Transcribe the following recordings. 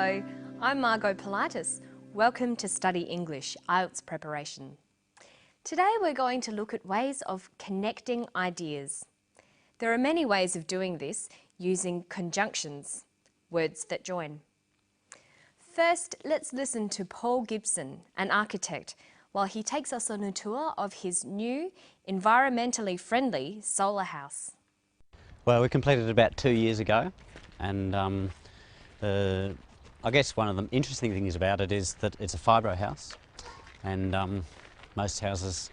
Hello, I'm Margot Pilatus. Welcome to Study English, IELTS preparation. Today we're going to look at ways of connecting ideas. There are many ways of doing this using conjunctions, words that join. First, let's listen to Paul Gibson, an architect, while he takes us on a tour of his new, environmentally friendly solar house. Well, we completed it about 2 years ago, and I guess one of the interesting things about it is that it's a fibro house, and most houses,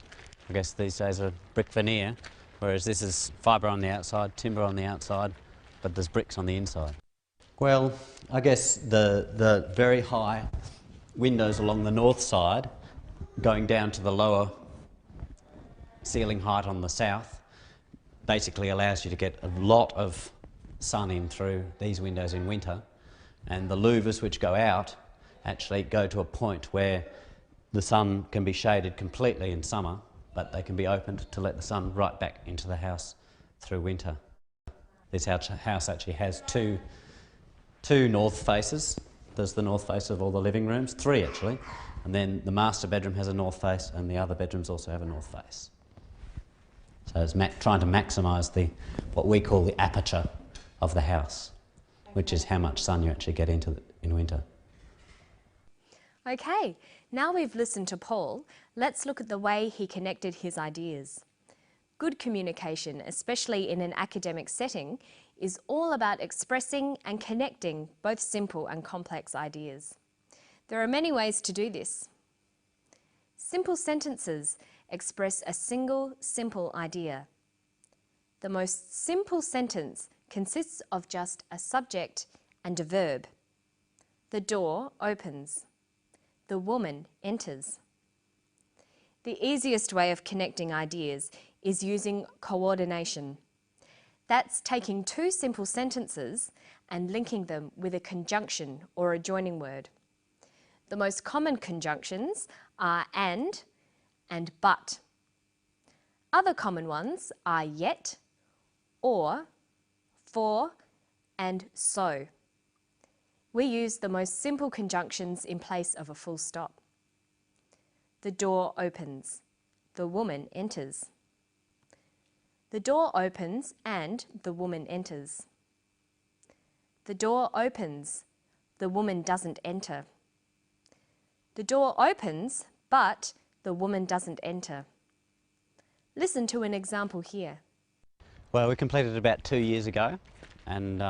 I guess these days, are brick veneer, whereas this is fibre on the outside, timber on the outside, but there's bricks on the inside. Well, I guess the very high windows along the north side, going down to the lower ceiling height on the south, basically allows you to get a lot of sun in through these windows in winter, and the louvers which go out actually go to a point where the sun can be shaded completely in summer, but they can be opened to let the sun right back into the house through winter. This house actually has two north faces. There's the north face of all the living rooms, 3 actually, and then the master bedroom has a north face and the other bedrooms also have a north face. So it's trying to maximise what we call the aperture of the house, which is how much sun you actually get into in winter. Okay, now we've listened to Paul, let's look at the way he connected his ideas. Good communication, especially in an academic setting, is all about expressing and connecting both simple and complex ideas. There are many ways to do this. Simple sentences express a single, simple idea. The most simple sentence consists of just a subject and a verb. The door opens. The woman enters. The easiest way of connecting ideas is using coordination. That's taking 2 simple sentences and linking them with a conjunction or a joining word. The most common conjunctions are and but. Other common ones are yet, or, for, and so. We use the most simple conjunctions in place of a full stop. The door opens. The woman enters. The door opens and the woman enters. The door opens. The woman doesn't enter. The door opens, but the woman doesn't enter. Listen to an example here. Well, we completed it about 2 years ago, and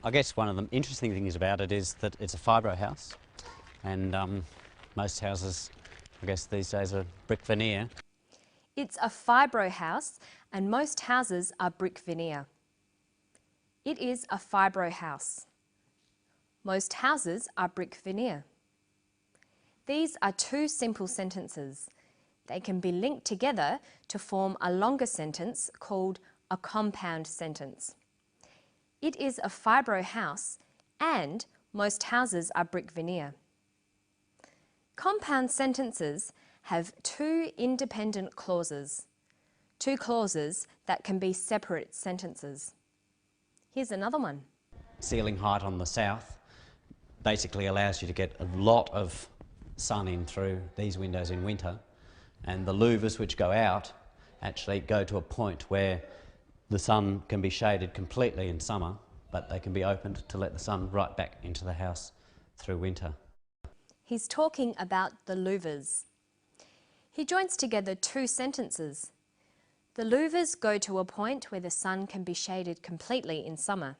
I guess one of the interesting things about it is that it's a fibro house, and most houses, I guess these days, are brick veneer. It's a fibro house and most houses are brick veneer. It is a fibro house. Most houses are brick veneer. These are 2 simple sentences. They can be linked together to form a longer sentence called a compound sentence. It is a fibro house and most houses are brick veneer. Compound sentences have 2 independent clauses, 2 clauses that can be separate sentences. Here's another one. Ceiling height on the south basically allows you to get a lot of sun in through these windows in winter, and the louvers which go out actually go to a point where the sun can be shaded completely in summer, but they can be opened to let the sun right back into the house through winter. He's talking about the louvers. He joins together 2 sentences. The louvers go to a point where the sun can be shaded completely in summer.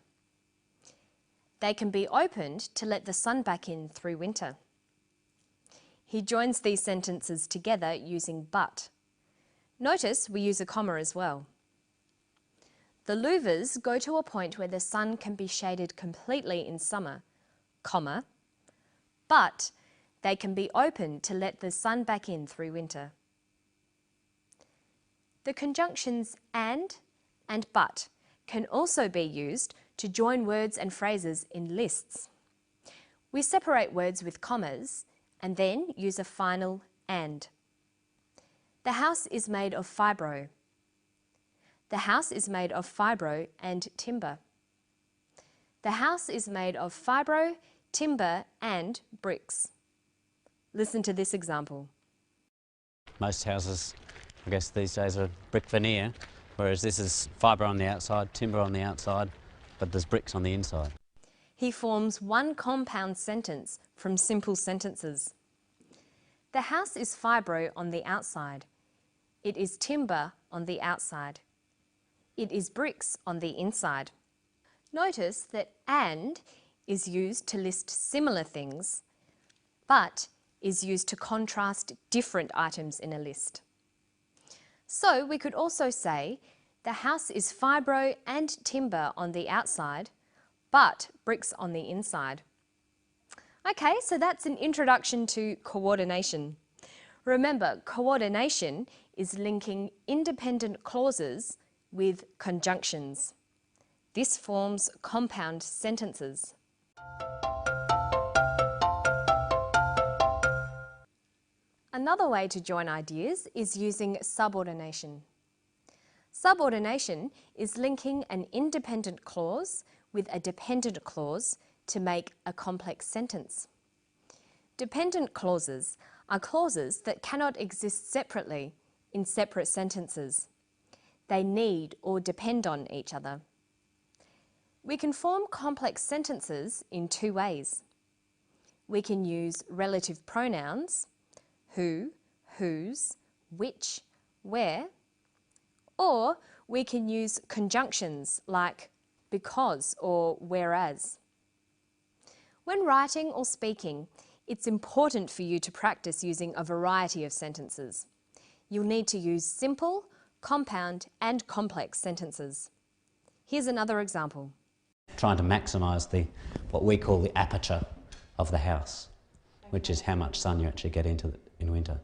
They can be opened to let the sun back in through winter. He joins these sentences together using but. Notice we use a comma as well. The louvers go to a point where the sun can be shaded completely in summer, comma, but they can be opened to let the sun back in through winter. The conjunctions and but can also be used to join words and phrases in lists. We separate words with commas and then use a final and. The house is made of fibro. The house is made of fibro and timber. The house is made of fibro, timber and bricks. Listen to this example. Most houses, I guess these days, are brick veneer, whereas this is fibre on the outside, timber on the outside, but there's bricks on the inside. He forms one compound sentence from simple sentences. The house is fibro on the outside. It is timber on the outside. It is bricks on the inside. Notice that and is used to list similar things, but is used to contrast different items in a list. So we could also say, the house is fibro and timber on the outside, but bricks on the inside. Okay, so that's an introduction to coordination. Remember, coordination is linking independent clauses with conjunctions. This forms compound sentences. Another way to join ideas is using subordination. Subordination is linking an independent clause with a dependent clause to make a complex sentence. Dependent clauses are clauses that cannot exist separately in separate sentences. They need or depend on each other. We can form complex sentences in two ways. We can use relative pronouns, who, whose, which, where, or we can use conjunctions like because or whereas. When writing or speaking, it's important for you to practice using a variety of sentences. You'll need to use simple, compound and complex sentences. Here's another example. Trying to maximise what we call the aperture of the house, which is how much sun you actually get into in winter.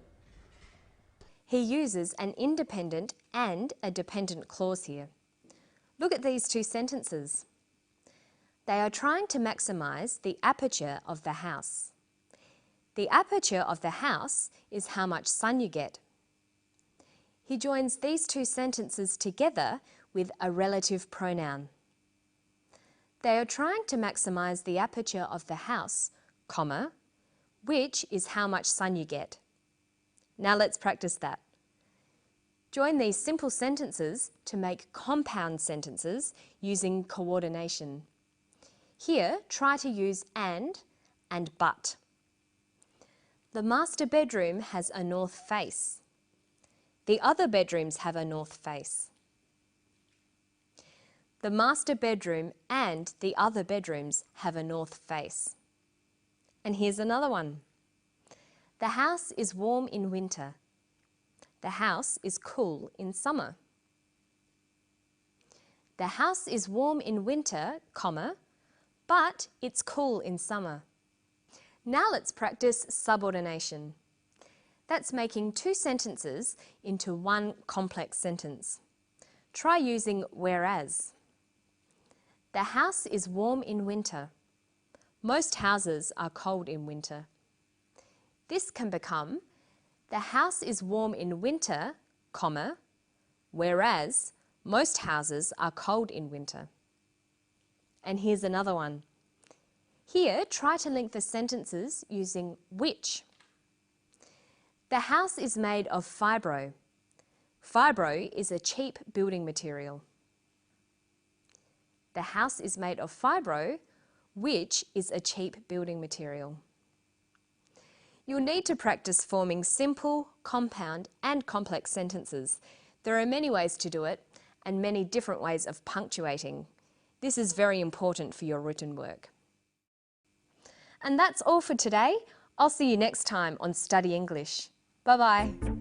He uses an independent and a dependent clause here. Look at these two sentences. They are trying to maximise the aperture of the house. The aperture of the house is how much sun you get. He joins these two sentences together with a relative pronoun. They are trying to maximise the aperture of the house, comma, which is how much sun you get. Now let's practice that. Join these simple sentences to make compound sentences using coordination. Here, try to use and but. The master bedroom has a north face. The other bedrooms have a north face. The master bedroom and the other bedrooms have a north face. And here's another one. The house is warm in winter. The house is cool in summer. The house is warm in winter, comma, but it's cool in summer. Now let's practice subordination. That's making two sentences into one complex sentence. Try using whereas. The house is warm in winter. Most houses are cold in winter. This can become, the house is warm in winter, comma, whereas most houses are cold in winter. And here's another one. Here, try to link the sentences using which. The house is made of fibro. Fibro is a cheap building material. The house is made of fibro, which is a cheap building material. You'll need to practice forming simple, compound and complex sentences. There are many ways to do it and many different ways of punctuating. This is very important for your written work. And that's all for today. I'll see you next time on Study English. Bye-bye.